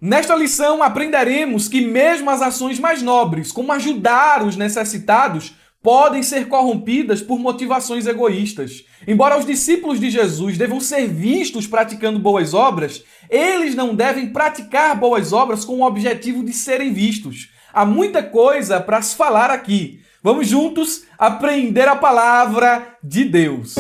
Nesta lição, aprenderemos que mesmo as ações mais nobres, como ajudar os necessitados, podem ser corrompidas por motivações egoístas. Embora os discípulos de Jesus devam ser vistos praticando boas obras, eles não devem praticar boas obras com o objetivo de serem vistos. Há muita coisa para se falar aqui. Vamos juntos aprender a palavra de Deus.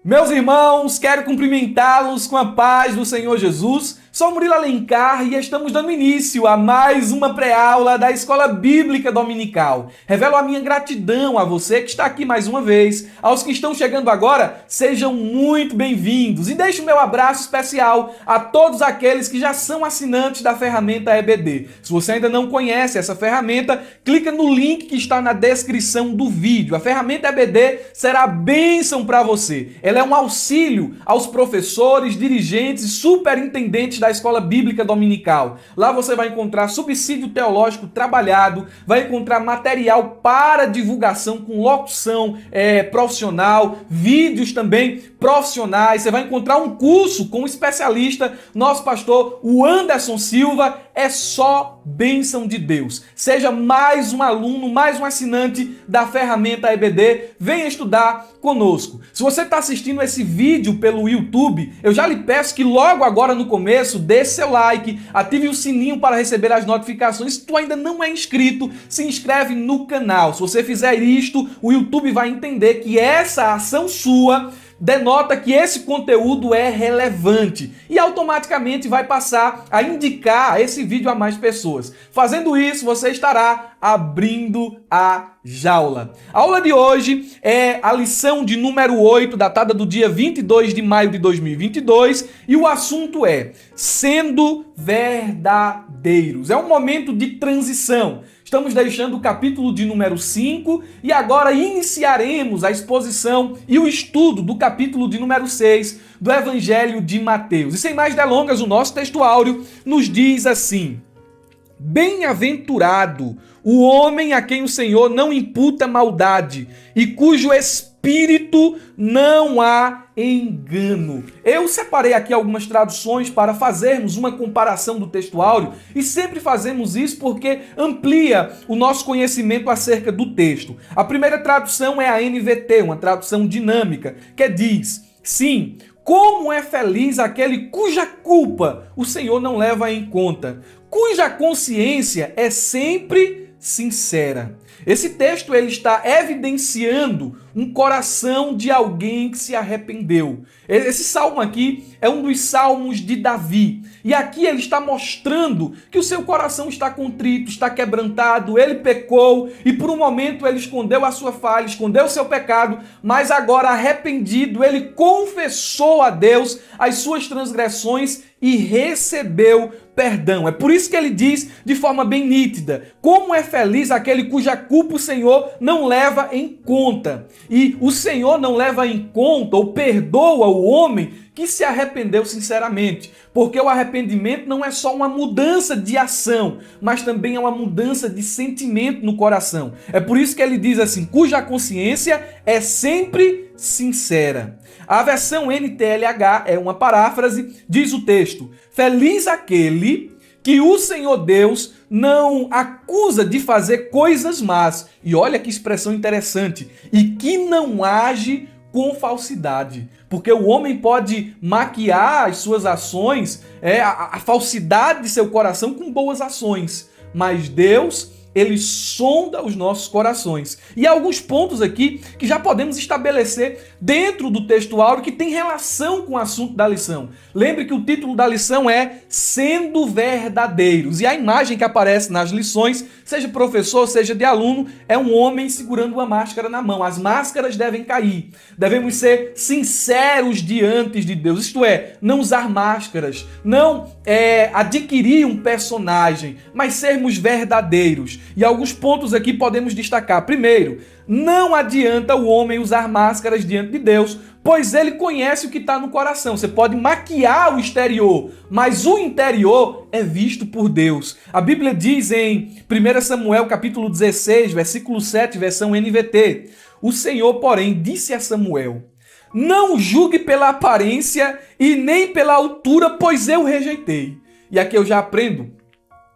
Meus irmãos, quero cumprimentá-los com a paz do Senhor Jesus. Sou Murilo Alencar e estamos dando início a mais uma pré-aula da Escola Bíblica Dominical. Revelo a minha gratidão a você que está aqui mais uma vez. Aos que estão chegando agora, sejam muito bem-vindos. E deixo o meu abraço especial a todos aqueles que já são assinantes da ferramenta EBD. Se você ainda não conhece essa ferramenta, clica no link que está na descrição do vídeo. A ferramenta EBD será bênção para você. Ela é um auxílio aos professores, dirigentes e superintendentes da Escola Bíblica Dominical. Lá você vai encontrar subsídio teológico trabalhado, vai encontrar material para divulgação com locução profissional, vídeos também profissionais, você vai encontrar um curso com um especialista, nosso pastor, o Anderson Silva. É só bênção de Deus. Seja mais um aluno, mais um assinante da ferramenta EBD, venha estudar conosco. Se você está assistindo esse vídeo pelo YouTube, eu já lhe peço que logo agora no começo, dê seu like, ative o sininho para receber as notificações. Se tu ainda não é inscrito, se inscreve no canal. Se você fizer isto, o YouTube vai entender que essa ação sua denota que esse conteúdo é relevante e automaticamente vai passar a indicar esse vídeo a mais pessoas. Fazendo isso, você estará abrindo a jaula. A aula de hoje é a lição de número 8, datada do dia 22 de maio de 2022, e o assunto é sendo verdadeiros. É um momento de transição. Estamos deixando o capítulo de número 5 e agora iniciaremos a exposição e o estudo do capítulo de número 6 do Evangelho de Mateus. E sem mais delongas, o nosso texto áureo nos diz assim: Bem-aventurado o homem a quem o Senhor não imputa maldade e cujo espírito não há engano. Eu separei aqui algumas traduções para fazermos uma comparação do texto áureo e sempre fazemos isso porque amplia o nosso conhecimento acerca do texto. A primeira tradução é a NVT, uma tradução dinâmica, que diz: sim, como é feliz aquele cuja culpa o Senhor não leva em conta, cuja consciência é sempre sincera. Esse texto ele está evidenciando um coração de alguém que se arrependeu. Esse salmo aqui é um dos salmos de Davi. E aqui ele está mostrando que o seu coração está contrito, está quebrantado, ele pecou e por um momento ele escondeu a sua falha, escondeu o seu pecado, mas agora arrependido, ele confessou a Deus as suas transgressões e recebeu perdão. É por isso que ele diz de forma bem nítida: como é feliz aquele cuja culpa o Senhor não leva em conta. E o Senhor não leva em conta ou perdoa o homem que se arrependeu sinceramente, porque o arrependimento não é só uma mudança de ação, mas também é uma mudança de sentimento no coração. É por isso que ele diz assim: cuja consciência é sempre sincera. A versão NTLH é uma paráfrase, diz o texto: feliz aquele que o Senhor Deus não acusa de fazer coisas más. E olha que expressão interessante. E que não age com falsidade. Porque o homem pode maquiar as suas ações, a falsidade de seu coração com boas ações. Mas Deus, ele sonda os nossos corações. E há alguns pontos aqui que já podemos estabelecer dentro do texto áureo que tem relação com o assunto da lição. Lembre que o título da lição é Sendo Verdadeiros. E a imagem que aparece nas lições, seja professor, seja de aluno, é um homem segurando uma máscara na mão. As máscaras devem cair. Devemos ser sinceros diante de Deus. Isto é, não usar máscaras, não adquirir um personagem, mas sermos verdadeiros. E alguns pontos aqui podemos destacar. Primeiro, não adianta o homem usar máscaras diante de Deus, pois ele conhece o que está no coração. Você pode maquiar o exterior, mas o interior é visto por Deus. A Bíblia diz em 1 Samuel capítulo 16, versículo 7, versão NVT: o Senhor, porém, disse a Samuel: Não julgue pela aparência e nem pela altura, pois eu rejeitei. E aqui eu já aprendo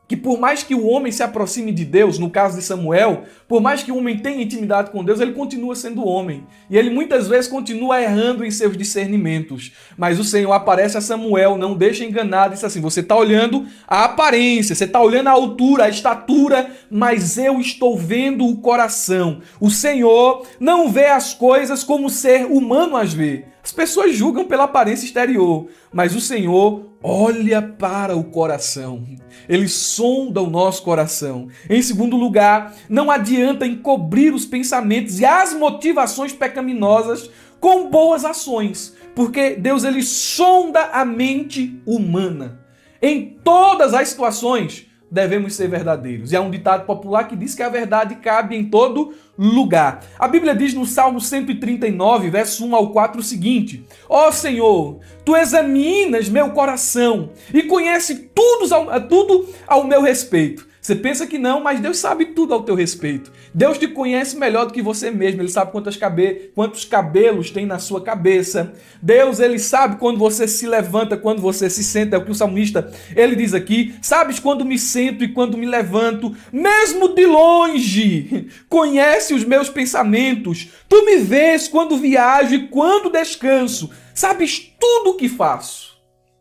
que por mais que o homem se aproxime de Deus, no caso de Samuel, por mais que o homem tenha intimidade com Deus, ele continua sendo homem. E ele muitas vezes continua errando em seus discernimentos. Mas o Senhor aparece a Samuel, não deixa enganado, diz assim, você está olhando a aparência, você está olhando a altura, a estatura, mas eu estou vendo o coração. O Senhor não vê as coisas como o ser humano as vê. As pessoas julgam pela aparência exterior, mas o Senhor olha para o coração. Ele sonda o nosso coração. Em segundo lugar, não adianta encobrir os pensamentos e as motivações pecaminosas com boas ações, porque Deus ele sonda a mente humana. Em todas as situações, devemos ser verdadeiros. E há um ditado popular que diz que a verdade cabe em todo lugar. A Bíblia diz no Salmo 139, verso 1 ao 4 o seguinte: Ó Senhor, Tu examinas meu coração e conhece tudo ao meu respeito. Você pensa que não, mas Deus sabe tudo ao teu respeito. Deus te conhece melhor do que você mesmo. Ele sabe quantos cabelos tem na sua cabeça. Deus, ele sabe quando você se levanta, quando você se senta. É o que o salmista, ele diz aqui. Sabes quando me sento e quando me levanto. Mesmo de longe, conhece os meus pensamentos. Tu me vês quando viajo e quando descanso. Sabes tudo o que faço.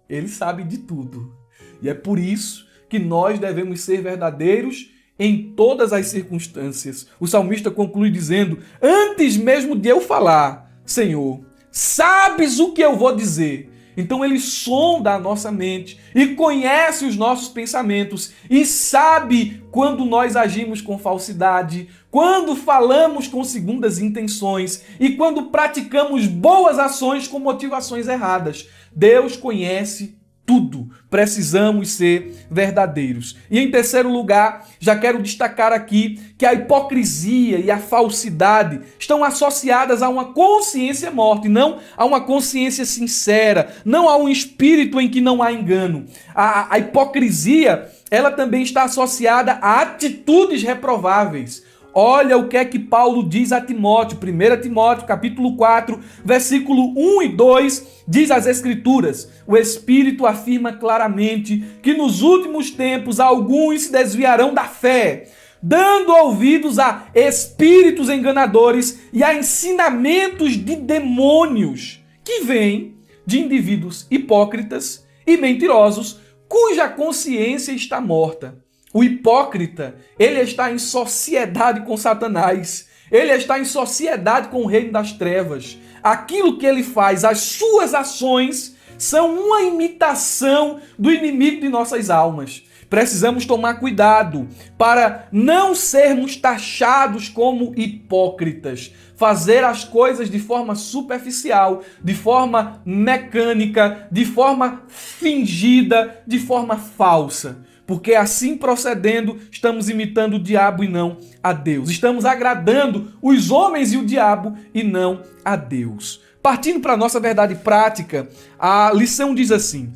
Ele sabe de tudo. E é por isso que nós devemos ser verdadeiros em todas as circunstâncias. O salmista conclui dizendo: antes mesmo de eu falar, Senhor, sabes o que eu vou dizer. Então ele sonda a nossa mente e conhece os nossos pensamentos e sabe quando nós agimos com falsidade, quando falamos com segundas intenções e quando praticamos boas ações com motivações erradas. Deus conhece tudo. Precisamos ser verdadeiros. E em terceiro lugar, já quero destacar aqui que a hipocrisia e a falsidade estão associadas a uma consciência morta, e não a uma consciência sincera, não a um espírito em que não há engano. A hipocrisia, ela também está associada a atitudes reprováveis. Olha o que é que Paulo diz a Timóteo, 1 Timóteo, capítulo 4, versículo 1 e 2, diz as Escrituras: o Espírito afirma claramente que nos últimos tempos alguns se desviarão da fé, dando ouvidos a espíritos enganadores e a ensinamentos de demônios, que vêm de indivíduos hipócritas e mentirosos, cuja consciência está morta. O hipócrita, ele está em sociedade com Satanás. Ele está em sociedade com o reino das trevas. Aquilo que ele faz, as suas ações, são uma imitação do inimigo de nossas almas. Precisamos tomar cuidado para não sermos taxados como hipócritas. Fazer as coisas de forma superficial, de forma mecânica, de forma fingida, de forma falsa. Porque assim procedendo, estamos imitando o diabo e não a Deus. Estamos agradando os homens e o diabo e não a Deus. Partindo para a nossa verdade prática, a lição diz assim: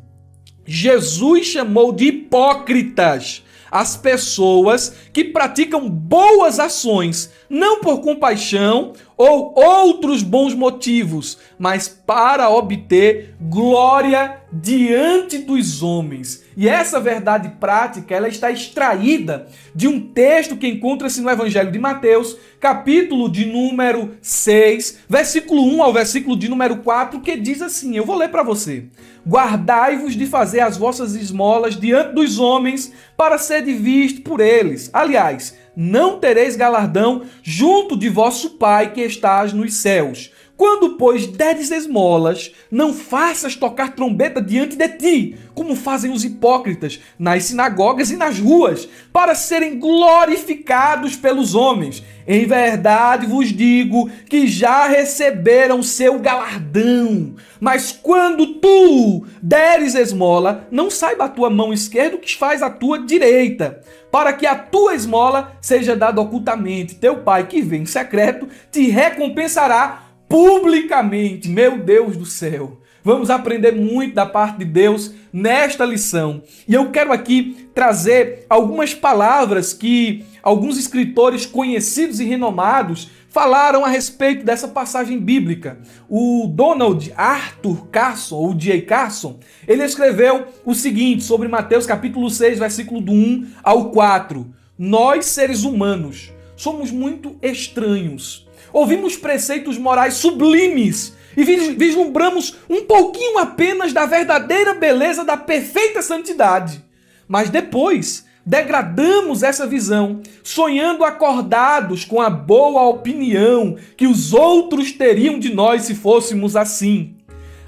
Jesus chamou de hipócritas as pessoas que praticam boas ações, não por compaixão ou outros bons motivos, mas para obter glória diante dos homens. E essa verdade prática, ela está extraída de um texto que encontra-se no Evangelho de Mateus, capítulo de número 6, versículo 1 ao versículo de número 4, que diz assim, eu vou ler para você: guardai-vos de fazer as vossas esmolas diante dos homens, para serem vistos por eles. Aliás, não tereis galardão junto de vosso Pai que estás nos céus. Quando, pois, deres esmolas, não faças tocar trombeta diante de ti, como fazem os hipócritas nas sinagogas e nas ruas, para serem glorificados pelos homens. Em verdade vos digo que já receberam seu galardão. Mas quando tu deres esmola, não saiba a tua mão esquerda o que faz a tua direita, para que a tua esmola seja dada ocultamente. Teu Pai que vem em secreto te recompensará publicamente. Meu Deus do céu, vamos aprender muito da parte de Deus nesta lição. E eu quero aqui trazer algumas palavras que alguns escritores conhecidos e renomados falaram a respeito dessa passagem bíblica. O Donald Arthur Carson, ou J. Carson, ele escreveu o seguinte sobre Mateus capítulo 6, versículo do 1 ao 4. Nós, seres humanos, somos muito estranhos. Ouvimos preceitos morais sublimes e vislumbramos um pouquinho apenas da verdadeira beleza da perfeita santidade. Mas depois degradamos essa visão, sonhando acordados com a boa opinião que os outros teriam de nós se fôssemos assim.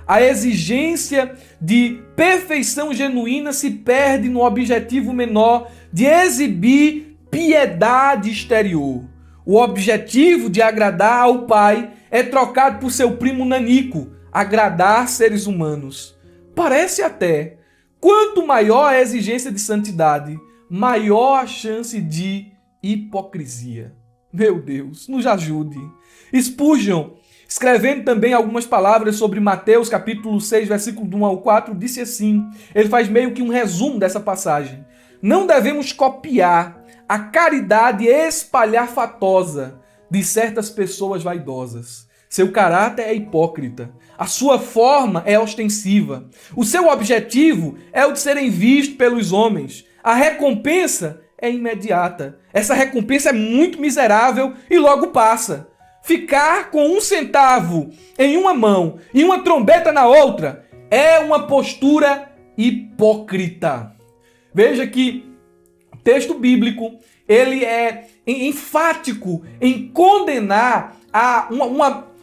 A exigência de perfeição genuína se perde no objetivo menor de exibir piedade exterior. O objetivo de agradar ao Pai é trocado por seu primo nanico, agradar seres humanos. Parece até, quanto maior a exigência de santidade, maior a chance de hipocrisia. Meu Deus, nos ajude. Spurgeon, escrevendo também algumas palavras sobre Mateus capítulo 6, versículo do 1 ao 4, disse assim, ele faz meio que um resumo dessa passagem. Não devemos copiar a caridade espalhafatosa de certas pessoas vaidosas. Seu caráter é hipócrita. A sua forma é ostensiva. O seu objetivo é o de serem vistos pelos homens. A recompensa é imediata. Essa recompensa é muito miserável e logo passa. Ficar com 1 centavo em uma mão e uma trombeta na outra é uma postura hipócrita. Veja que o texto bíblico ele é enfático em condenar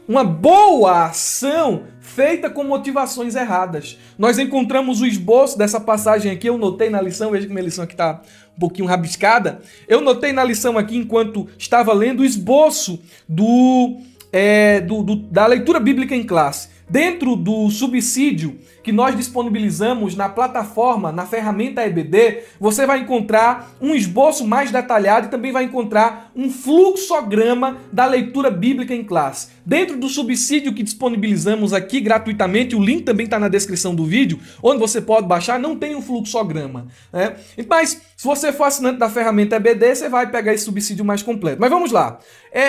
uma boa ação feita com motivações erradas. Nós encontramos o esboço dessa passagem aqui, eu notei na lição, veja que minha lição aqui está um pouquinho rabiscada. Eu notei na lição aqui, enquanto estava lendo, o esboço da leitura bíblica em classe. Dentro do subsídio que nós disponibilizamos na plataforma, na ferramenta EBD, você vai encontrar um esboço mais detalhado e também vai encontrar um fluxograma da leitura bíblica em classe. Dentro do subsídio que disponibilizamos aqui gratuitamente, o link também está na descrição do vídeo, onde você pode baixar, não tem um fluxograma, né? Mas se você for assinante da ferramenta EBD, você vai pegar esse subsídio mais completo. Mas vamos lá.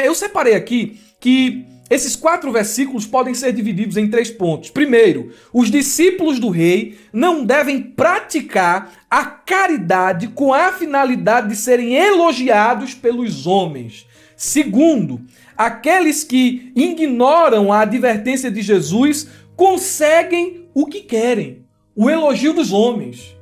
Eu separei aqui que esses 4 versículos podem ser divididos em 3 pontos. Primeiro, os discípulos do rei não devem praticar a caridade com a finalidade de serem elogiados pelos homens. Segundo, aqueles que ignoram a advertência de Jesus conseguem o que querem, o elogio dos homens.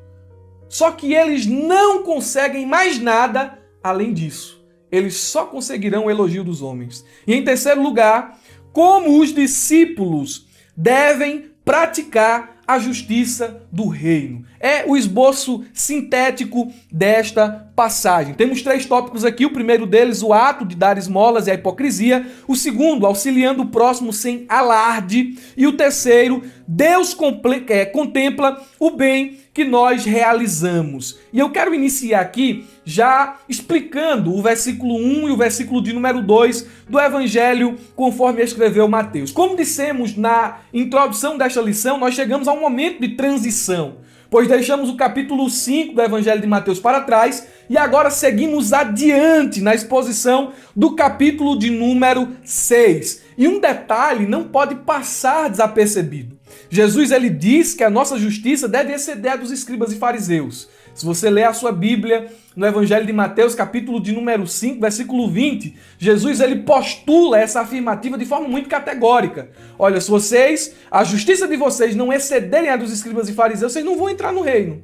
Só que eles não conseguem mais nada além disso. Eles só conseguirão o elogio dos homens. E em terceiro lugar, como os discípulos devem praticar a justiça do reino. É o esboço sintético desta passagem. Temos 3 tópicos aqui. O primeiro deles, o ato de dar esmolas e a hipocrisia. O segundo, auxiliando o próximo sem alarde. E o terceiro, Deus contempla o bem que nós realizamos. E eu quero iniciar aqui já explicando o versículo 1 e o versículo de número 2 do Evangelho conforme escreveu Mateus. Como dissemos na introdução desta lição, nós chegamos a um momento de transição, pois deixamos o capítulo 5 do Evangelho de Mateus para trás e agora seguimos adiante na exposição do capítulo de número 6. E um detalhe não pode passar desapercebido. Jesus ele diz que a nossa justiça deve exceder a dos escribas e fariseus. Se você ler a sua Bíblia no Evangelho de Mateus, capítulo de número 5, versículo 20, Jesus ele postula essa afirmativa de forma muito categórica. Olha, se a justiça de vocês não excederem a dos escribas e fariseus, vocês não vão entrar no reino.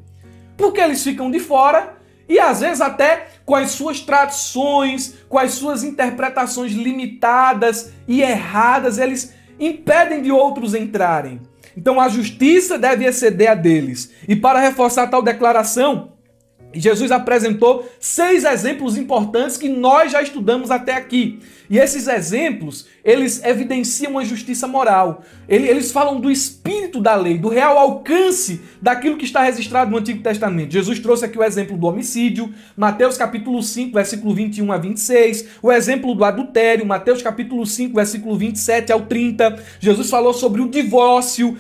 Porque eles ficam de fora e às vezes até com as suas tradições, com as suas interpretações limitadas e erradas, eles impedem de outros entrarem. Então a justiça deve exceder a deles. E para reforçar tal declaração, Jesus apresentou 6 exemplos importantes que nós já estudamos até aqui. E esses exemplos, eles evidenciam uma justiça moral. Eles falam do espírito da lei, do real alcance daquilo que está registrado no Antigo Testamento. Jesus trouxe aqui o exemplo do homicídio, Mateus capítulo 5, versículo 21 a 26, o exemplo do adultério, Mateus capítulo 5, versículo 27 ao 30. Jesus falou sobre o divórcio,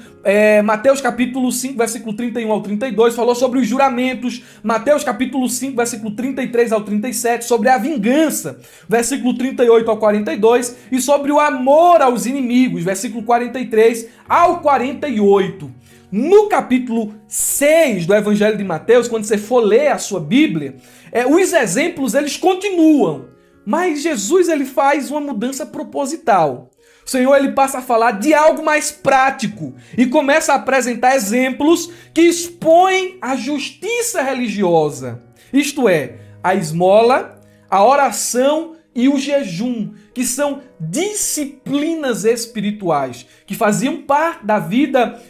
Mateus capítulo 5, versículo 31 ao 32, falou sobre os juramentos, Mateus capítulo 5, versículo 33 ao 37, sobre a vingança, versículo 38 ao 42, e sobre o amor aos inimigos, versículo 43 ao 48. No capítulo 6 do Evangelho de Mateus, quando você for ler a sua Bíblia, os exemplos eles continuam, mas Jesus ele faz uma mudança proposital. O Senhor ele passa a falar de algo mais prático e começa a apresentar exemplos que expõem a justiça religiosa. Isto é, a esmola, a oração e o jejum, que são disciplinas espirituais, que faziam parte da vida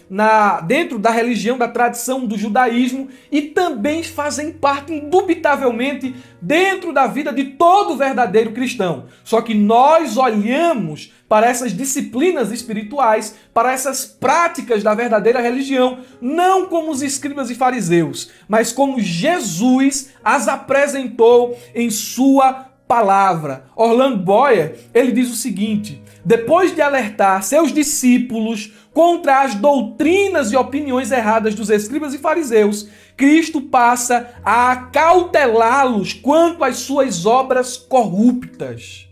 dentro da religião, da tradição do judaísmo e também fazem parte, indubitavelmente, dentro da vida de todo verdadeiro cristão. Só que nós olhamos para essas disciplinas espirituais, para essas práticas da verdadeira religião, não como os escribas e fariseus, mas como Jesus as apresentou em sua palavra. Orlando Boyer, ele diz o seguinte: depois de alertar seus discípulos contra as doutrinas e opiniões erradas dos escribas e fariseus, Cristo passa a acautelá-los quanto às suas obras corruptas.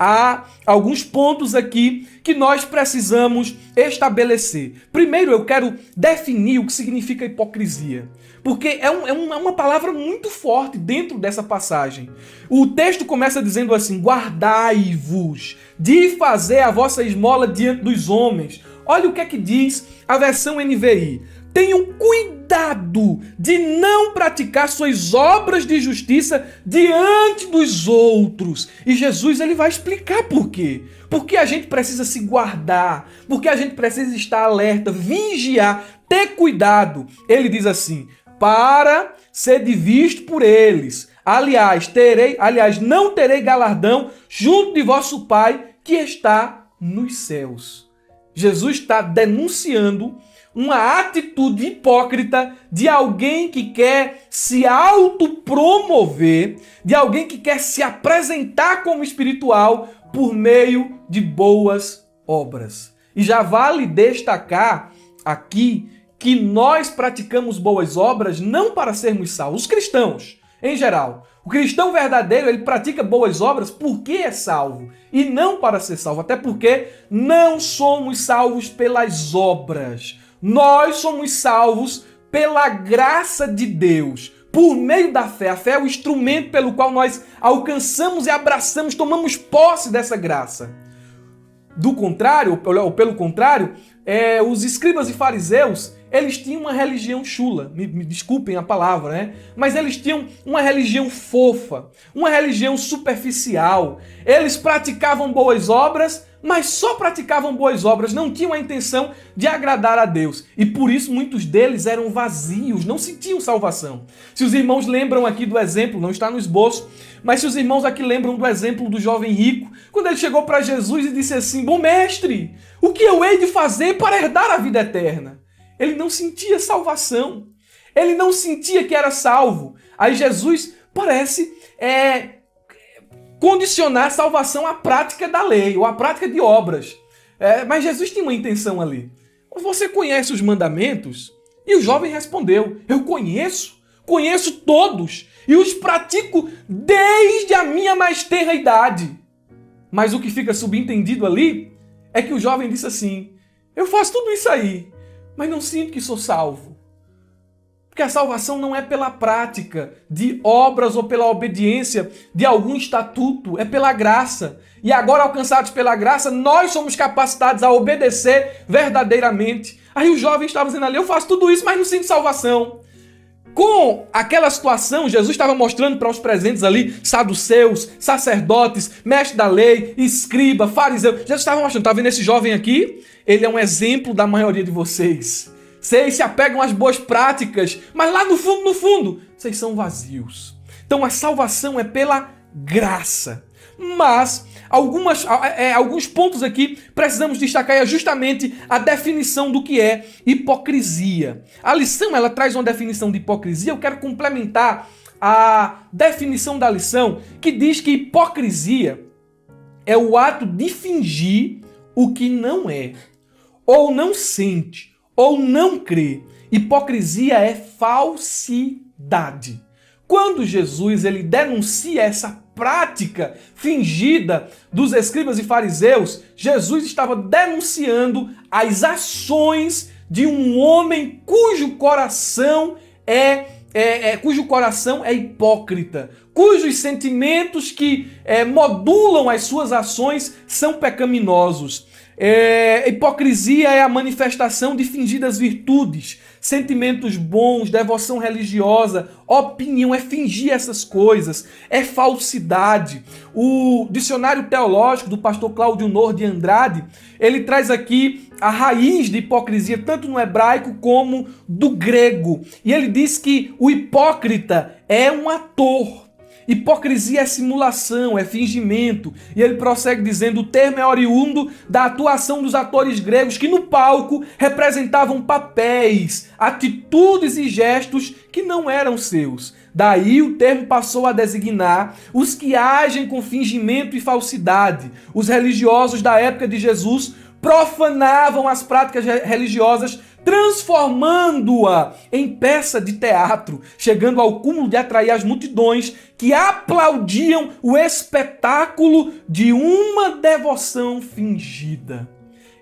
Há alguns pontos aqui que nós precisamos estabelecer. Primeiro, eu quero definir o que significa hipocrisia, porque é uma palavra muito forte dentro dessa passagem. O texto começa dizendo assim: guardai-vos de fazer a vossa esmola diante dos homens. Olha o que é que diz a versão NVI. Tenham cuidado de não praticar suas obras de justiça diante dos outros. E Jesus ele vai explicar por quê. Porque a gente precisa se guardar, porque a gente precisa estar alerta, vigiar, ter cuidado. Ele diz assim: para ser visto por eles. Aliás, não terei galardão junto de vosso Pai que está nos céus. Jesus está denunciando uma atitude hipócrita de alguém que quer se autopromover, de alguém que quer se apresentar como espiritual por meio de boas obras. E já vale destacar aqui que nós praticamos boas obras não para sermos salvos. Os cristãos, em geral, o cristão verdadeiro, ele pratica boas obras porque é salvo e não para ser salvo, até porque não somos salvos pelas obras. Nós somos salvos pela graça de Deus, por meio da fé. A fé é o instrumento pelo qual nós alcançamos e abraçamos, tomamos posse dessa graça. Do contrário, ou pelo contrário, os escribas e fariseus, eles tinham uma religião chula, me desculpem a palavra, né? Mas eles tinham uma religião fofa, uma religião superficial. Eles praticavam boas obras, mas só praticavam boas obras, não tinham a intenção de agradar a Deus. E por isso muitos deles eram vazios, não sentiam salvação. Se os irmãos lembram aqui do exemplo, não está no esboço, mas se os irmãos aqui lembram do exemplo do jovem rico, quando ele chegou para Jesus e disse assim: bom mestre, o que eu hei de fazer para herdar a vida eterna? Ele não sentia salvação. Ele não sentia que era salvo. Aí Jesus parece condicionar a salvação à prática da lei, ou à prática de obras. Mas Jesus tinha uma intenção ali. Você conhece os mandamentos? E o jovem respondeu: eu conheço todos, e os pratico desde a minha mais tenra idade. Mas o que fica subentendido ali é que o jovem disse assim: eu faço tudo isso aí, mas não sinto que sou salvo. Porque a salvação não é pela prática de obras ou pela obediência de algum estatuto, é pela graça. E agora, alcançados pela graça, nós somos capacitados a obedecer verdadeiramente. Aí o jovem estava dizendo ali: eu faço tudo isso, mas não sinto salvação. Com aquela situação, Jesus estava mostrando para os presentes ali, saduceus, sacerdotes, mestre da lei, escriba, fariseu. Jesus estava mostrando: está vendo esse jovem aqui? Ele é um exemplo da maioria de vocês. Vocês se apegam às boas práticas, mas lá no fundo, vocês são vazios. Então a salvação é pela graça. Mas alguns pontos aqui precisamos destacar é justamente a definição do que é hipocrisia. A lição ela traz uma definição de hipocrisia. Eu quero complementar a definição da lição, que diz que hipocrisia é o ato de fingir o que não é, ou não sente, ou não crê. Hipocrisia é falsidade. Quando Jesus ele denuncia essa prática fingida dos escribas e fariseus, Jesus estava denunciando as ações de um homem cujo coração é hipócrita, cujos sentimentos que modulam as suas ações são pecaminosos. Hipocrisia é a manifestação de fingidas virtudes, sentimentos bons, devoção religiosa, opinião, é fingir essas coisas, é falsidade. O dicionário teológico do pastor Cláudio Nor de Andrade, ele traz aqui a raiz de hipocrisia, tanto no hebraico como do grego. E ele diz que o hipócrita é um ator. Hipocrisia é simulação, é fingimento. E ele prossegue dizendo, o termo é oriundo da atuação dos atores gregos que no palco representavam papéis, atitudes e gestos que não eram seus. Daí o termo passou a designar os que agem com fingimento e falsidade. Os religiosos da época de Jesus profanavam as práticas religiosas, transformando-a em peça de teatro, chegando ao cúmulo de atrair as multidões que aplaudiam o espetáculo de uma devoção fingida.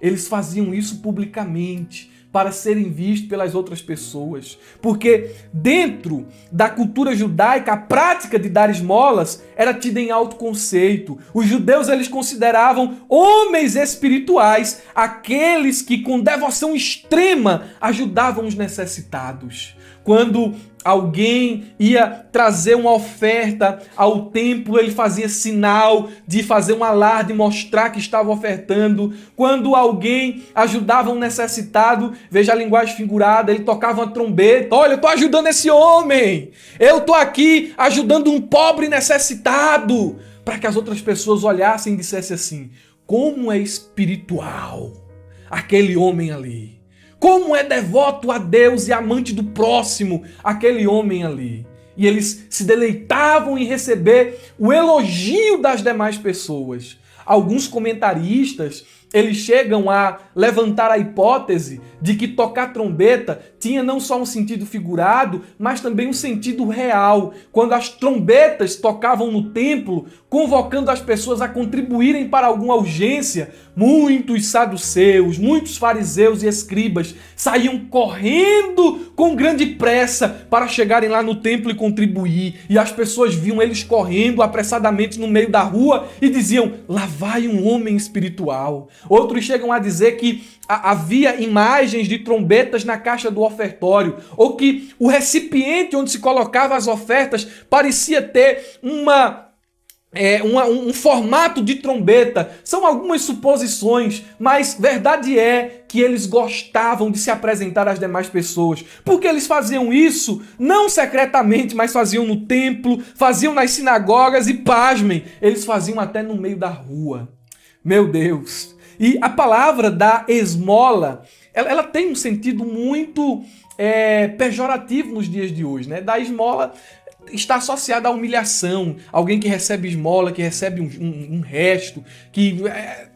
Eles faziam isso publicamente, para serem vistos pelas outras pessoas. Porque dentro da cultura judaica, a prática de dar esmolas era tida em alto conceito. Os judeus eles consideravam homens espirituais aqueles que com devoção extrema ajudavam os necessitados. Quando alguém ia trazer uma oferta ao templo, ele fazia sinal de fazer um alarde, mostrar que estava ofertando. Quando alguém ajudava um necessitado, veja a linguagem figurada, ele tocava uma trombeta. Olha, eu estou ajudando esse homem. Eu estou aqui ajudando um pobre necessitado. Para que as outras pessoas olhassem e dissessem assim, como é espiritual aquele homem ali. Como é devoto a Deus e amante do próximo aquele homem ali. E eles se deleitavam em receber o elogio das demais pessoas. Alguns comentaristas, eles chegam a levantar a hipótese de que tocar trombeta tinha não só um sentido figurado, mas também um sentido real. Quando as trombetas tocavam no templo, convocando as pessoas a contribuírem para alguma urgência, muitos saduceus, muitos fariseus e escribas saíam correndo com grande pressa para chegarem lá no templo e contribuir. E as pessoas viam eles correndo apressadamente no meio da rua e diziam, lá vai um homem espiritual. Outros chegam a dizer que havia imagens de trombetas na caixa do ofertório, ou que o recipiente onde se colocava as ofertas parecia ter um formato de trombeta. São algumas suposições, mas verdade é que eles gostavam de se apresentar às demais pessoas. Porque eles faziam isso, não secretamente, mas faziam no templo, faziam nas sinagogas e, pasmem, eles faziam até no meio da rua. Meu Deus! E a palavra da esmola, ela tem um sentido muito pejorativo nos dias de hoje, né? Da esmola está associada à humilhação, alguém que recebe esmola, que recebe um resto, que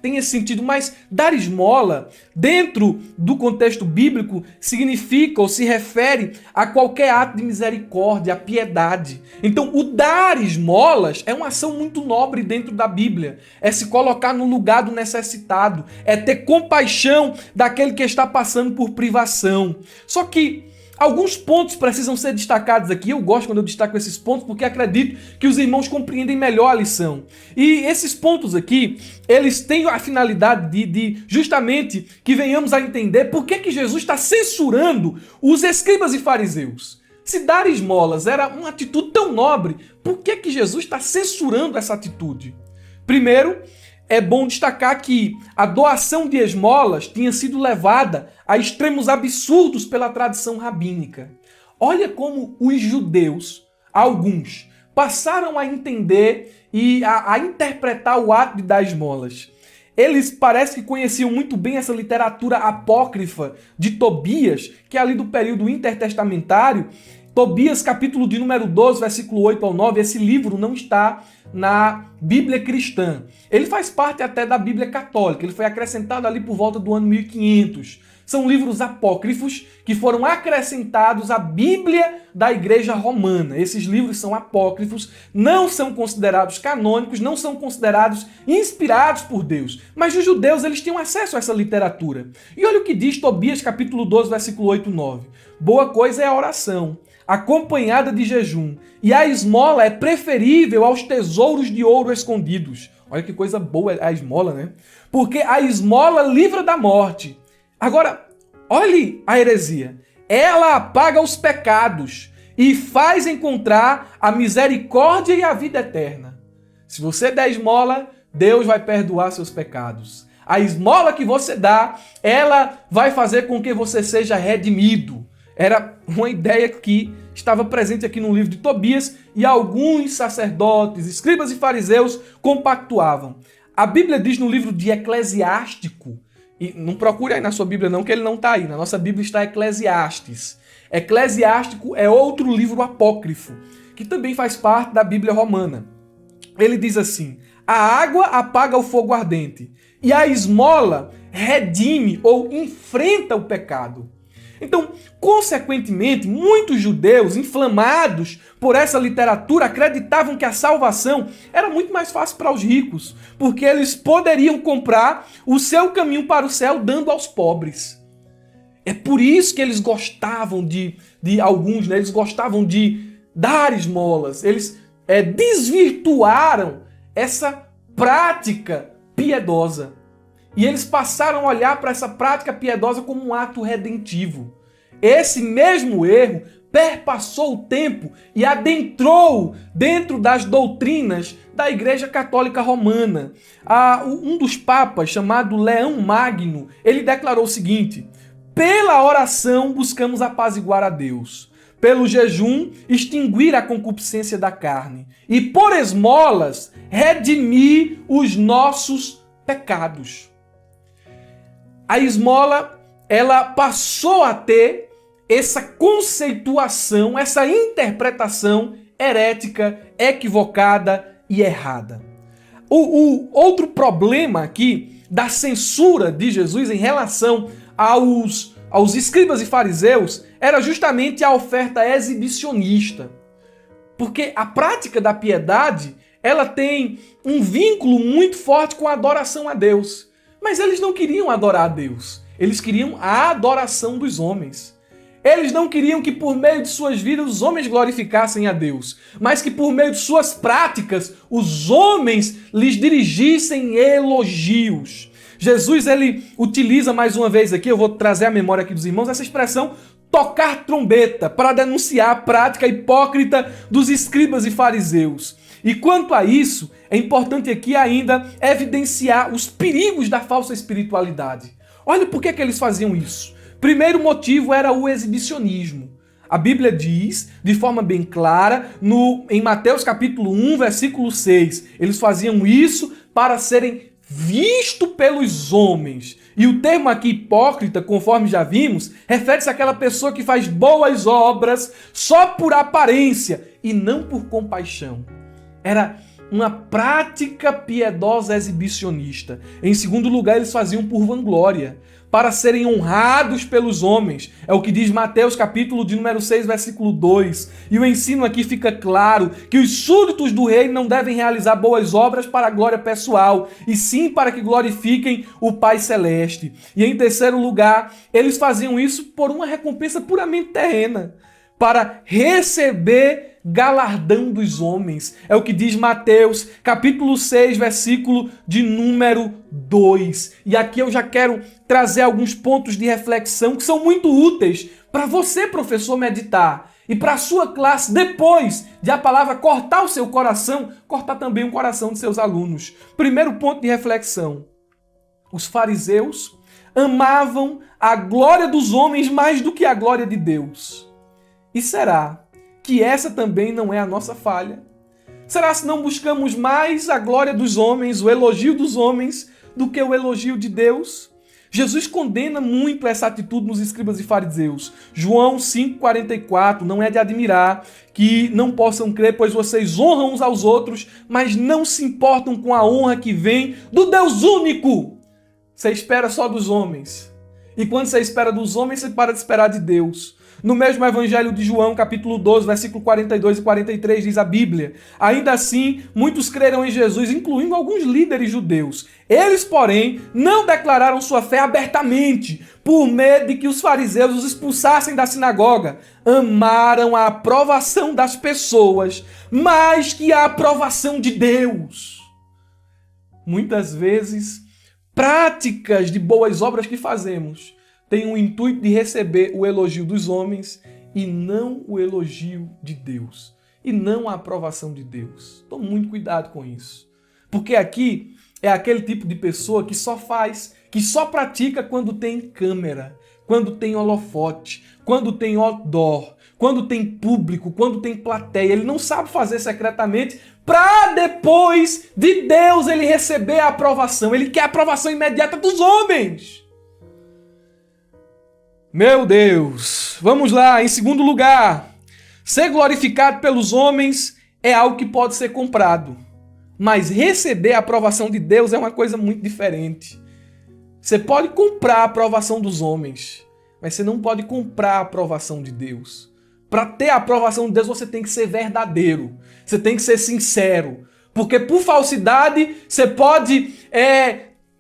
tem esse sentido. Mas dar esmola, dentro do contexto bíblico, significa ou se refere a qualquer ato de misericórdia, a piedade. Então, o dar esmolas é uma ação muito nobre dentro da Bíblia. É se colocar no lugar do necessitado, é ter compaixão daquele que está passando por privação. Só que alguns pontos precisam ser destacados aqui. Eu gosto quando eu destaco esses pontos porque acredito que os irmãos compreendem melhor a lição. E esses pontos aqui, eles têm a finalidade de justamente que venhamos a entender por que Jesus está censurando os escribas e fariseus. Se dar esmolas era uma atitude tão nobre, por que Jesus está censurando essa atitude? Primeiro, é bom destacar que a doação de esmolas tinha sido levada a extremos absurdos pela tradição rabínica. Olha como os judeus, alguns, passaram a entender e a interpretar o ato de dar esmolas. Eles parece que conheciam muito bem essa literatura apócrifa de Tobias, que é ali do período intertestamentário. Tobias, capítulo de número 12, versículo 8 ao 9, esse livro não está na Bíblia cristã. Ele faz parte até da Bíblia católica, ele foi acrescentado ali por volta do ano 1500. São livros apócrifos que foram acrescentados à Bíblia da Igreja Romana. Esses livros são apócrifos, não são considerados canônicos, não são considerados inspirados por Deus. Mas os judeus, eles tinham acesso a essa literatura. E olha o que diz Tobias, capítulo 12, versículo 8 e 9. Boa coisa é a oração, acompanhada de jejum, e a esmola é preferível aos tesouros de ouro escondidos. Olha que coisa boa a esmola, né? Porque a esmola livra da morte. Agora, olhe a heresia. Ela apaga os pecados e faz encontrar a misericórdia e a vida eterna. Se você der esmola, Deus vai perdoar seus pecados. A esmola que você dá, ela vai fazer com que você seja redimido. Era uma ideia que estava presente aqui no livro de Tobias e alguns sacerdotes, escribas e fariseus compactuavam. A Bíblia diz no livro de Eclesiástico, e não procure aí na sua Bíblia não, que ele não está aí. Na nossa Bíblia está Eclesiastes. Eclesiástico é outro livro apócrifo, que também faz parte da Bíblia romana. Ele diz assim: a água apaga o fogo ardente, e a esmola redime ou enfrenta o pecado. Então, consequentemente, muitos judeus, inflamados por essa literatura, acreditavam que a salvação era muito mais fácil para os ricos, porque eles poderiam comprar o seu caminho para o céu dando aos pobres. É por isso que eles gostavam alguns, né? Eles gostavam de dar esmolas. Eles desvirtuaram essa prática piedosa. E eles passaram a olhar para essa prática piedosa como um ato redentivo. Esse mesmo erro perpassou o tempo e adentrou dentro das doutrinas da Igreja Católica Romana. Um dos papas, chamado Leão Magno, ele declarou o seguinte: pela oração buscamos apaziguar a Deus, pelo jejum extinguir a concupiscência da carne e por esmolas redimir os nossos pecados. A esmola, ela passou a ter essa conceituação, essa interpretação herética, equivocada e errada. O outro problema aqui da censura de Jesus em relação aos escribas e fariseus era justamente a oferta exibicionista. Porque a prática da piedade, ela tem um vínculo muito forte com a adoração a Deus. Mas eles não queriam adorar a Deus. Eles queriam a adoração dos homens. Eles não queriam que por meio de suas vidas os homens glorificassem a Deus, mas que por meio de suas práticas os homens lhes dirigissem elogios. Jesus, ele utiliza mais uma vez aqui, eu vou trazer a memória aqui dos irmãos, essa expressão tocar trombeta para denunciar a prática hipócrita dos escribas e fariseus. E quanto a isso, é importante aqui ainda evidenciar os perigos da falsa espiritualidade. Olha por que eles faziam isso. Primeiro motivo era o exibicionismo. A Bíblia diz, de forma bem clara, em Mateus capítulo 1, versículo 6, eles faziam isso para serem vistos pelos homens. E o termo aqui hipócrita, conforme já vimos, refere-se àquela pessoa que faz boas obras só por aparência e não por compaixão. Era uma prática piedosa exibicionista. Em segundo lugar, eles faziam por vanglória, para serem honrados pelos homens. É o que diz Mateus capítulo de número 6, versículo 2. E o ensino aqui fica claro que os súditos do rei não devem realizar boas obras para a glória pessoal, e sim para que glorifiquem o Pai Celeste. E em terceiro lugar, eles faziam isso por uma recompensa puramente terrena, para receber galardão dos homens. É o que diz Mateus, capítulo 6, versículo de número 2. E aqui eu já quero trazer alguns pontos de reflexão que são muito úteis para você, professor, meditar. E para a sua classe, depois de a palavra cortar o seu coração, cortar também o coração de seus alunos. Primeiro ponto de reflexão. Os fariseus amavam a glória dos homens mais do que a glória de Deus. E será que essa também não é a nossa falha? Será se não buscamos mais a glória dos homens, o elogio dos homens, do que o elogio de Deus? Jesus condena muito essa atitude nos escribas e fariseus. João 5,44, não é de admirar que não possam crer, pois vocês honram uns aos outros, mas não se importam com a honra que vem do Deus único. Você espera só dos homens. E quando você espera dos homens, você para de esperar de Deus. No mesmo Evangelho de João, capítulo 12, versículo 42 e 43, diz a Bíblia: ainda assim, muitos creram em Jesus, incluindo alguns líderes judeus. Eles, porém, não declararam sua fé abertamente, por medo de que os fariseus os expulsassem da sinagoga. Amaram a aprovação das pessoas, mais que a aprovação de Deus. Muitas vezes, práticas de boas obras que fazemos tem o intuito de receber o elogio dos homens e não o elogio de Deus. E não a aprovação de Deus. Tome muito cuidado com isso. Porque aqui é aquele tipo de pessoa que só faz, que só pratica quando tem câmera, quando tem holofote, quando tem outdoor, quando tem público, quando tem plateia. Ele não sabe fazer secretamente para depois de Deus ele receber a aprovação. Ele quer a aprovação imediata dos homens. Meu Deus, vamos lá, em segundo lugar, ser glorificado pelos homens é algo que pode ser comprado, mas receber a aprovação de Deus é uma coisa muito diferente. Você pode comprar a aprovação dos homens, mas você não pode comprar a aprovação de Deus. Para ter a aprovação de Deus, você tem que ser verdadeiro, você tem que ser sincero, porque por falsidade você pode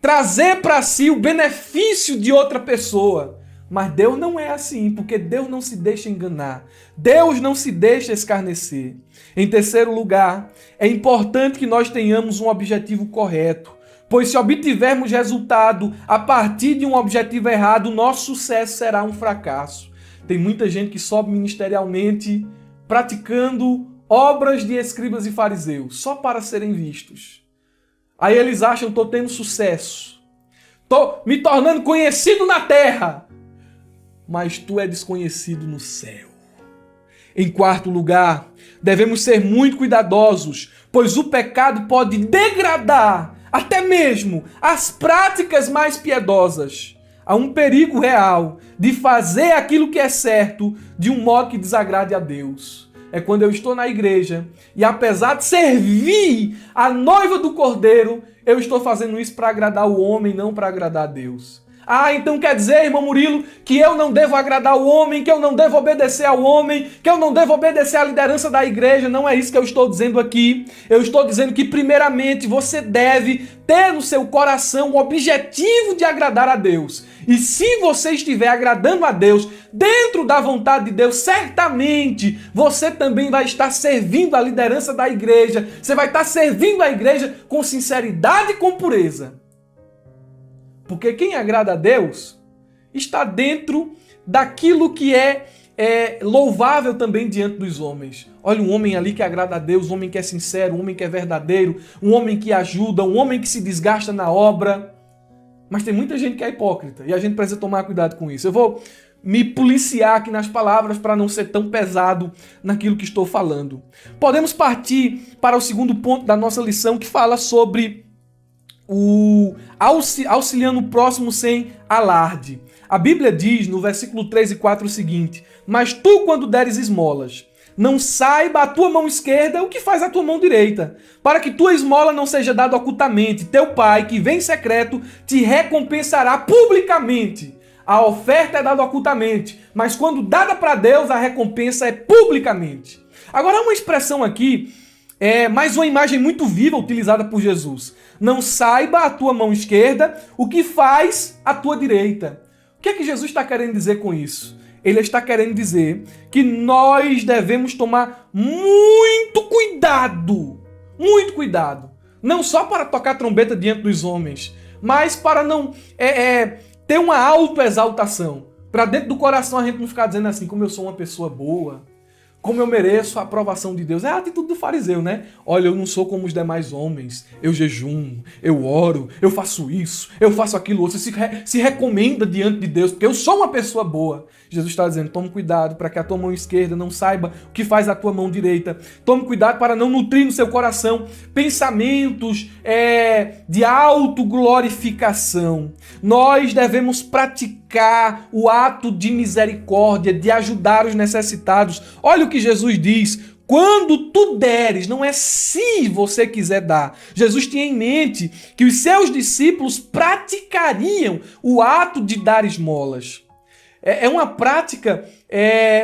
trazer para si o benefício de outra pessoa. Mas Deus não é assim, porque Deus não se deixa enganar. Deus não se deixa escarnecer. Em terceiro lugar, é importante que nós tenhamos um objetivo correto, pois se obtivermos resultado a partir de um objetivo errado, nosso sucesso será um fracasso. Tem muita gente que sobe ministerialmente praticando obras de escribas e fariseus, só para serem vistos. Aí eles acham, estou tendo sucesso, estou me tornando conhecido na terra, mas tu é desconhecido no céu. Em quarto lugar, devemos ser muito cuidadosos, pois o pecado pode degradar até mesmo as práticas mais piedosas. Há um perigo real de fazer aquilo que é certo de um modo que desagrade a Deus. É quando eu estou na igreja e, apesar de servir a noiva do Cordeiro, eu estou fazendo isso para agradar o homem, não para agradar a Deus. Ah, então quer dizer, irmão Murilo, que eu não devo agradar o homem, que eu não devo obedecer ao homem, que eu não devo obedecer à liderança da igreja. Não é isso que eu estou dizendo aqui. Eu estou dizendo que, primeiramente, você deve ter no seu coração o objetivo de agradar a Deus. E se você estiver agradando a Deus dentro da vontade de Deus, certamente você também vai estar servindo a liderança da igreja. Você vai estar servindo a igreja com sinceridade e com pureza. Porque quem agrada a Deus está dentro daquilo que é louvável também diante dos homens. Olha um homem ali que agrada a Deus, um homem que é sincero, um homem que é verdadeiro, um homem que ajuda, um homem que se desgasta na obra. Mas tem muita gente que é hipócrita e a gente precisa tomar cuidado com isso. Eu vou me policiar aqui nas palavras para não ser tão pesado naquilo que estou falando. Podemos partir para o segundo ponto da nossa lição, que fala sobre o auxiliando o próximo sem alarde. A Bíblia diz no versículo 3 e 4 o seguinte: mas tu, quando deres esmolas, não saiba a tua mão esquerda o que faz a tua mão direita, para que tua esmola não seja dada ocultamente. Teu pai, que vem em secreto, te recompensará publicamente. A oferta é dada ocultamente, mas quando dada para Deus, a recompensa é publicamente. Agora, há uma expressão aqui, mais uma imagem muito viva utilizada por Jesus. Não saiba a tua mão esquerda o que faz a tua direita. O que é que Jesus está querendo dizer com isso? Ele está querendo dizer que nós devemos tomar muito cuidado, não só para tocar trombeta diante dos homens, mas para não ter uma autoexaltação. Para dentro do coração a gente não ficar dizendo assim, como eu sou uma pessoa boa, como eu mereço a aprovação de Deus. É a atitude do fariseu, né? Olha, eu não sou como os demais homens. Eu jejuo, eu oro, eu faço isso, eu faço aquilo outro. Você se recomenda diante de Deus, porque eu sou uma pessoa boa. Jesus está dizendo, tome cuidado para que a tua mão esquerda não saiba o que faz a tua mão direita. Tome cuidado para não nutrir no seu coração pensamentos de autoglorificação. Nós devemos praticar o ato de misericórdia, de ajudar os necessitados. Olha o que Jesus diz: quando tu deres, não é se você quiser dar. Jesus tinha em mente que os seus discípulos praticariam o ato de dar esmolas. É uma prática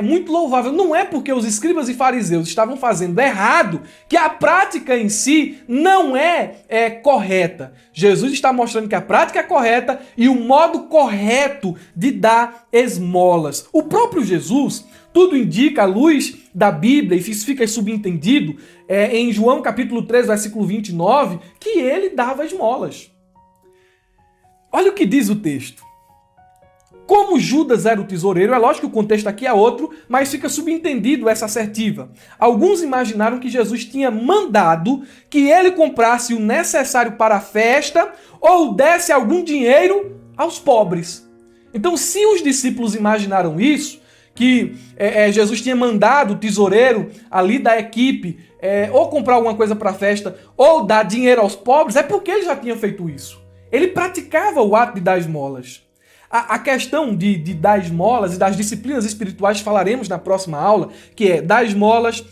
muito louvável. Não é porque os escribas e fariseus estavam fazendo errado que a prática em si não é correta. Jesus está mostrando que a prática é correta e o modo correto de dar esmolas. O próprio Jesus, tudo indica, à luz da Bíblia, e isso fica subentendido em João capítulo 3, versículo 29, que ele dava esmolas. Olha o que diz o texto. Como Judas era o tesoureiro, é lógico que o contexto aqui é outro, mas fica subentendido essa assertiva. Alguns imaginaram que Jesus tinha mandado que ele comprasse o necessário para a festa ou desse algum dinheiro aos pobres. Então, se os discípulos imaginaram isso, que Jesus tinha mandado o tesoureiro ali da equipe ou comprar alguma coisa para a festa ou dar dinheiro aos pobres, é porque ele já tinha feito isso. Ele praticava o ato de dar esmolas. A questão de dar esmolas e das disciplinas espirituais falaremos na próxima aula, que é dar esmolas,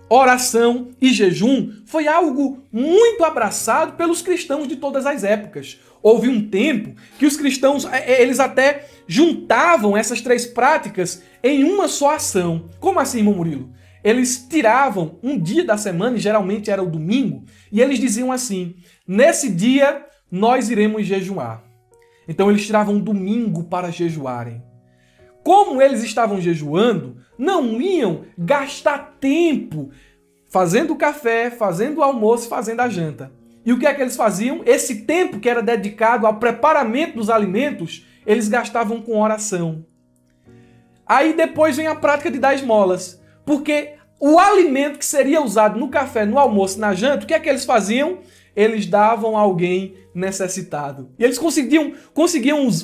oração e jejum, foi algo muito abraçado pelos cristãos de todas as épocas. Houve um tempo que os cristãos eles até juntavam essas três práticas em uma só ação. Como assim, irmão Murilo? Eles tiravam um dia da semana, e geralmente era o domingo, e eles diziam assim: nesse dia nós iremos jejuar. Então eles tiravam um domingo para jejuarem. Como eles estavam jejuando, não iam gastar tempo fazendo café, fazendo almoço, fazendo a janta. E o que é que eles faziam? Esse tempo que era dedicado ao preparamento dos alimentos, eles gastavam com oração. Aí depois vem a prática de dar esmolas. Porque o alimento que seria usado no café, no almoço, na janta, o que é que eles faziam? Eles davam a alguém necessitado. E eles conseguiam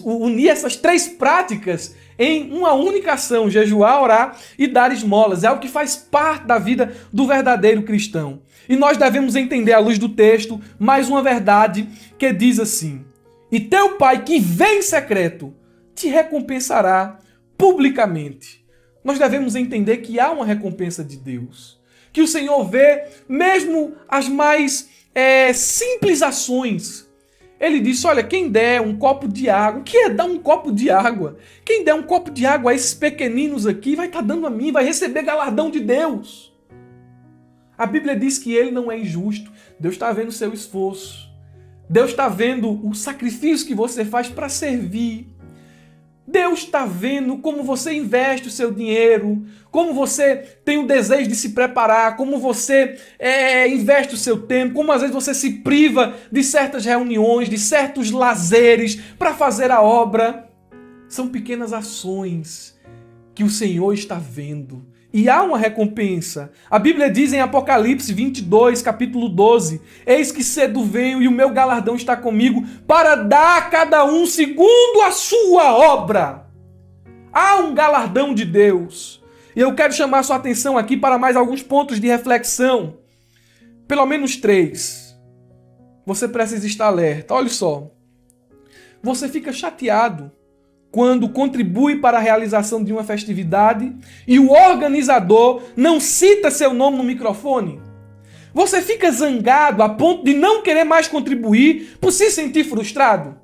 unir essas três práticas em uma única ação: jejuar, orar e dar esmolas. É algo que faz parte da vida do verdadeiro cristão. E nós devemos entender, à luz do texto, mais uma verdade que diz assim: e teu Pai que vem em secreto te recompensará publicamente. Nós devemos entender que há uma recompensa de Deus. Que o Senhor vê mesmo as mais simples ações. Ele disse: olha, quem der um copo de água, o que é dar um copo de água? Quem der um copo de água a esses pequeninos aqui, vai estar dando a mim, vai receber galardão de Deus. A Bíblia diz que ele não é injusto. Deus está vendo o seu esforço. Deus está vendo o sacrifício que você faz para servir. Deus está vendo como você investe o seu dinheiro, como você tem o desejo de se preparar, como você investe o seu tempo, como às vezes você se priva de certas reuniões, de certos lazeres para fazer a obra. São pequenas ações que o Senhor está vendo. E há uma recompensa. A Bíblia diz em Apocalipse 22, capítulo 12: eis que cedo venho e o meu galardão está comigo para dar a cada um segundo a sua obra. Há um galardão de Deus. E eu quero chamar sua atenção aqui para mais alguns pontos de reflexão. Pelo menos 3. Você precisa estar alerta. Olha só. Você fica chateado quando contribui para a realização de uma festividade e o organizador não cita seu nome no microfone? Você fica zangado a ponto de não querer mais contribuir por se sentir frustrado?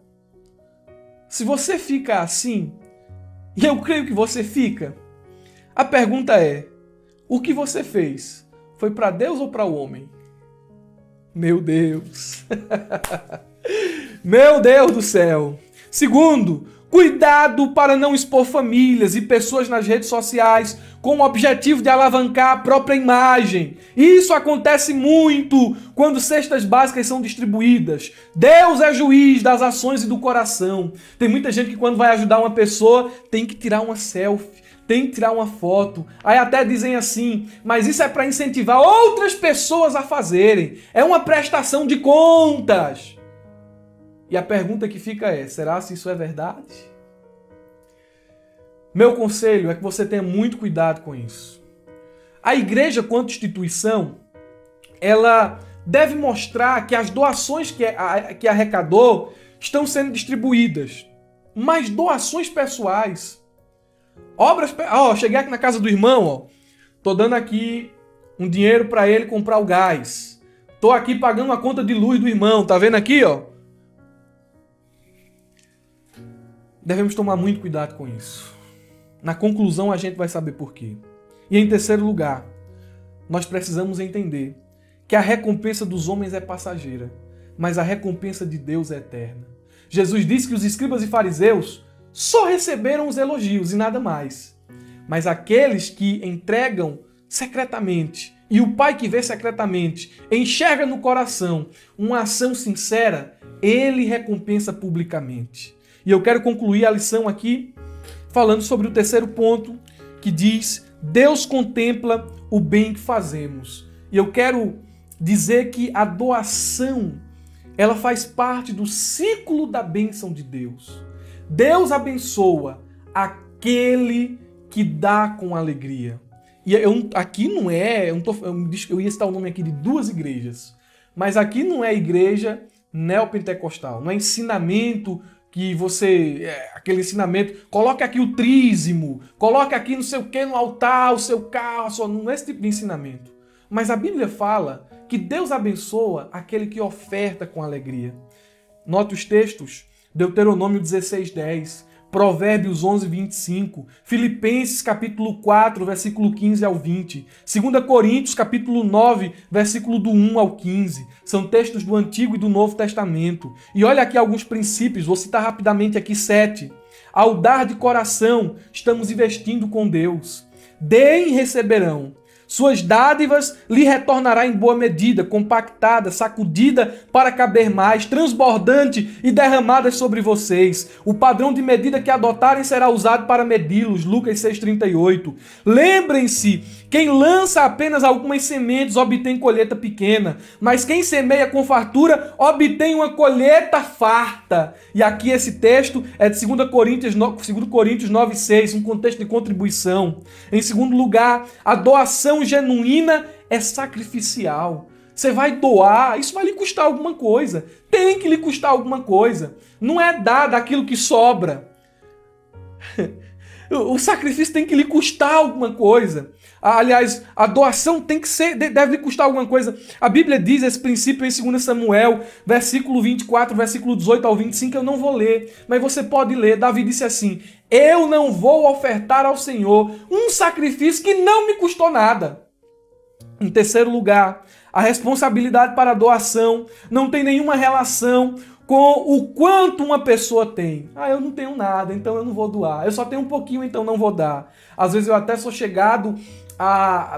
Se você fica assim, e eu creio que você fica, a pergunta é: o que você fez? Foi para Deus ou para o homem? Meu Deus! Meu Deus do céu! Segundo, Cuidado para não expor famílias e pessoas nas redes sociais com o objetivo de alavancar a própria imagem. Isso acontece muito quando cestas básicas são distribuídas. Deus é juiz das ações e do coração. Tem muita gente que quando vai ajudar uma pessoa tem que tirar uma selfie, tem que tirar uma foto. Aí até dizem assim, mas isso é para incentivar outras pessoas a fazerem. É uma prestação de contas. E a pergunta que fica é, será se isso é verdade? Meu conselho é que você tenha muito cuidado com isso. A igreja, quanto instituição, ela deve mostrar que as doações que arrecadou estão sendo distribuídas. Mas doações pessoais, cheguei aqui na casa do irmão, tô dando aqui um dinheiro para ele comprar o gás. Tô aqui pagando a conta de luz do irmão, tá vendo aqui, Devemos tomar muito cuidado com isso. Na conclusão, a gente vai saber por quê. E em terceiro lugar, nós precisamos entender que a recompensa dos homens é passageira, mas a recompensa de Deus é eterna. Jesus disse que os escribas e fariseus só receberam os elogios e nada mais. Mas aqueles que entregam secretamente e o Pai que vê secretamente enxerga no coração uma ação sincera, Ele recompensa publicamente. E eu quero concluir a lição aqui falando sobre o terceiro ponto, que diz: Deus contempla o bem que fazemos. E eu quero dizer que a doação, ela faz parte do ciclo da bênção de Deus. Deus abençoa aquele que dá com alegria. E aqui não é, eu ia citar o nome aqui de duas igrejas, mas aqui não é igreja neopentecostal, não é ensinamento que aquele ensinamento, coloque aqui o trízimo, coloque aqui não sei o que no altar, o seu carro, não é esse tipo de ensinamento. Mas a Bíblia fala que Deus abençoa aquele que oferta com alegria. Note os textos, Deuteronômio 16:10, Provérbios 11:25, Filipenses capítulo 4, versículo 15 ao 20, 2 Coríntios capítulo 9, versículo do 1 ao 15. São textos do Antigo e do Novo Testamento. E olha aqui alguns princípios, vou citar rapidamente aqui 7. Ao dar de coração, estamos investindo com Deus. Deem e receberão. Suas dádivas lhe retornará em boa medida, compactada, sacudida para caber mais, transbordante e derramadas sobre vocês. O padrão de medida que adotarem será usado para medi-los. Lucas 6,38. Lembrem-se, quem lança apenas algumas sementes obtém colheita pequena, mas quem semeia com fartura obtém uma colheita farta. E aqui esse texto é de 2 Coríntios 9,6, um contexto de contribuição. Em segundo lugar, a doação genuína é sacrificial. Você vai doar, isso vai lhe custar alguma coisa. Tem que lhe custar alguma coisa. Não é dar daquilo que sobra. O sacrifício tem que lhe custar alguma coisa. Aliás, a doação deve lhe custar alguma coisa. A Bíblia diz esse princípio em 2 Samuel, versículo 24, versículo 18 ao 25, eu não vou ler, mas você pode ler. Davi disse assim: eu não vou ofertar ao Senhor um sacrifício que não me custou nada. Em terceiro lugar, a responsabilidade para a doação não tem nenhuma relação com o quanto uma pessoa tem. Eu não tenho nada, então eu não vou doar. Eu só tenho um pouquinho, então não vou dar. Às vezes eu até sou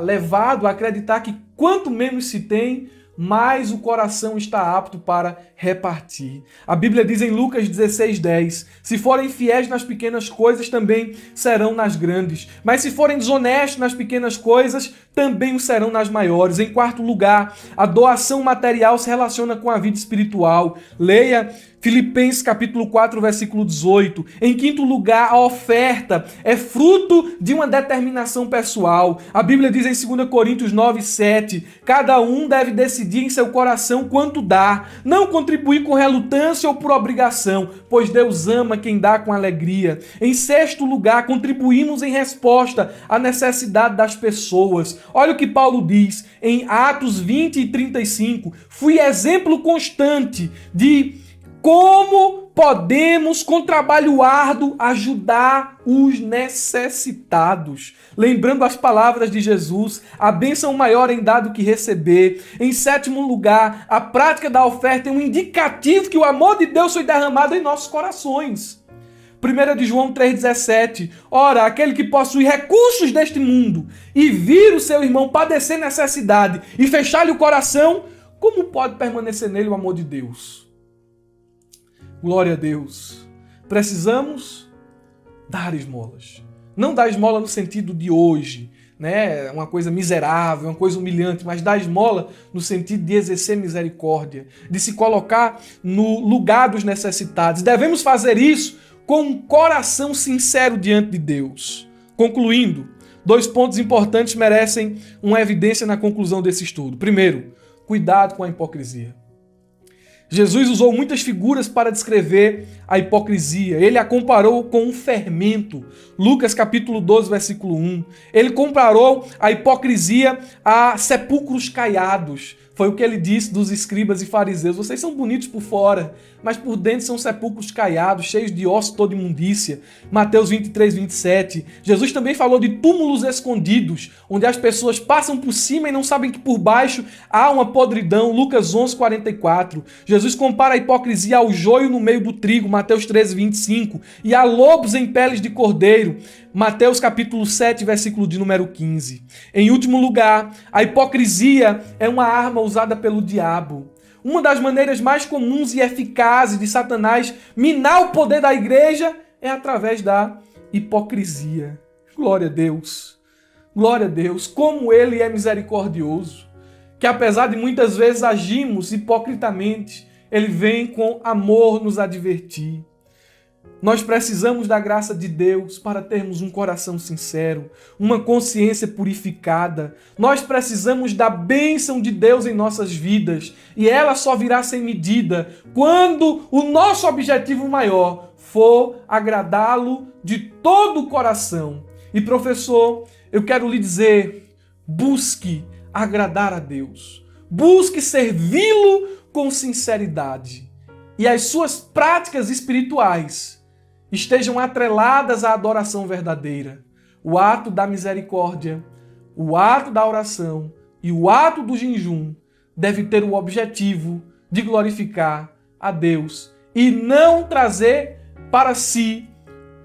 levado a acreditar que quanto menos se tem, mais o coração está apto para repartir. A Bíblia diz em Lucas 16:10, se forem fiéis nas pequenas coisas, também serão nas grandes. Mas se forem desonestos nas pequenas coisas, também o serão nas maiores. Em quarto lugar, a doação material se relaciona com a vida espiritual. Leia Filipenses capítulo 4, versículo 18. Em quinto lugar, a oferta é fruto de uma determinação pessoal. A Bíblia diz em 2 Coríntios 9:7, cada um deve decidir em seu coração quanto dar, não contribuir com relutância ou por obrigação, pois Deus ama quem dá com alegria. Em sexto lugar, contribuímos em resposta à necessidade das pessoas. Olha o que Paulo diz em Atos 20 e 35. Fui exemplo constante de como podemos, com trabalho árduo, ajudar os necessitados. Lembrando as palavras de Jesus, a bênção maior em dar do que receber. Em sétimo lugar, a prática da oferta é um indicativo que o amor de Deus foi derramado em nossos corações. 1 de João 3,17. Ora, aquele que possui recursos deste mundo e vir o seu irmão padecer necessidade e fechar-lhe o coração, como pode permanecer nele o amor de Deus? Glória a Deus. Precisamos dar esmolas. Não dar esmola no sentido de hoje, né? Uma coisa miserável, uma coisa humilhante, mas dar esmola no sentido de exercer misericórdia, de se colocar no lugar dos necessitados. Devemos fazer isso com um coração sincero diante de Deus. Concluindo, 2 pontos importantes merecem uma evidência na conclusão desse estudo. Primeiro, cuidado com a hipocrisia. Jesus usou muitas figuras para descrever a hipocrisia. Ele a comparou com um fermento. Lucas capítulo 12, versículo 1. Ele comparou a hipocrisia a sepulcros caiados. Foi o que ele disse dos escribas e fariseus. Vocês são bonitos por fora, mas por dentro são sepulcros caiados, cheios de osso toda imundícia. Mateus 23, 27. Jesus também falou de túmulos escondidos, onde as pessoas passam por cima e não sabem que por baixo há uma podridão. Lucas 11, 44. Jesus compara a hipocrisia ao joio no meio do trigo. Mateus 13, 25. E a lobos em peles de cordeiro. Mateus capítulo 7, versículo de número 15. Em último lugar, a hipocrisia é uma arma usada pelo diabo. Uma das maneiras mais comuns e eficazes de Satanás minar o poder da igreja é através da hipocrisia. Glória a Deus. Glória a Deus. Como ele é misericordioso. Que apesar de muitas vezes agimos hipocritamente, ele vem com amor nos advertir. Nós precisamos da graça de Deus para termos um coração sincero, uma consciência purificada. Nós precisamos da bênção de Deus em nossas vidas e ela só virá sem medida quando o nosso objetivo maior for agradá-lo de todo o coração. E professor, eu quero lhe dizer, busque agradar a Deus. Busque servi-lo com sinceridade. E as suas práticas espirituais estejam atreladas à adoração verdadeira. O ato da misericórdia, o ato da oração e o ato do jejum deve ter o objetivo de glorificar a Deus e não trazer para si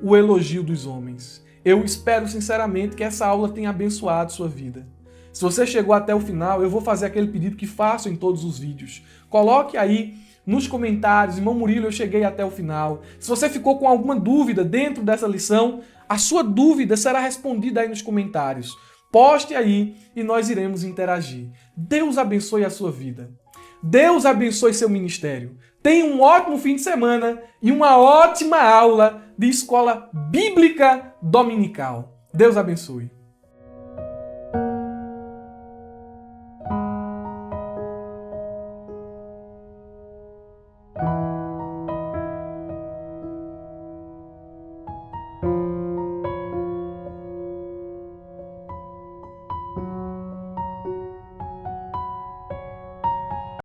o elogio dos homens. Eu espero sinceramente que essa aula tenha abençoado sua vida. Se você chegou até o final, eu vou fazer aquele pedido que faço em todos os vídeos. Coloque aí nos comentários, irmão Murilo, eu cheguei até o final. Se você ficou com alguma dúvida dentro dessa lição, a sua dúvida será respondida aí nos comentários. Poste aí e nós iremos interagir. Deus abençoe a sua vida. Deus abençoe seu ministério. Tenha um ótimo fim de semana e uma ótima aula de escola bíblica dominical. Deus abençoe.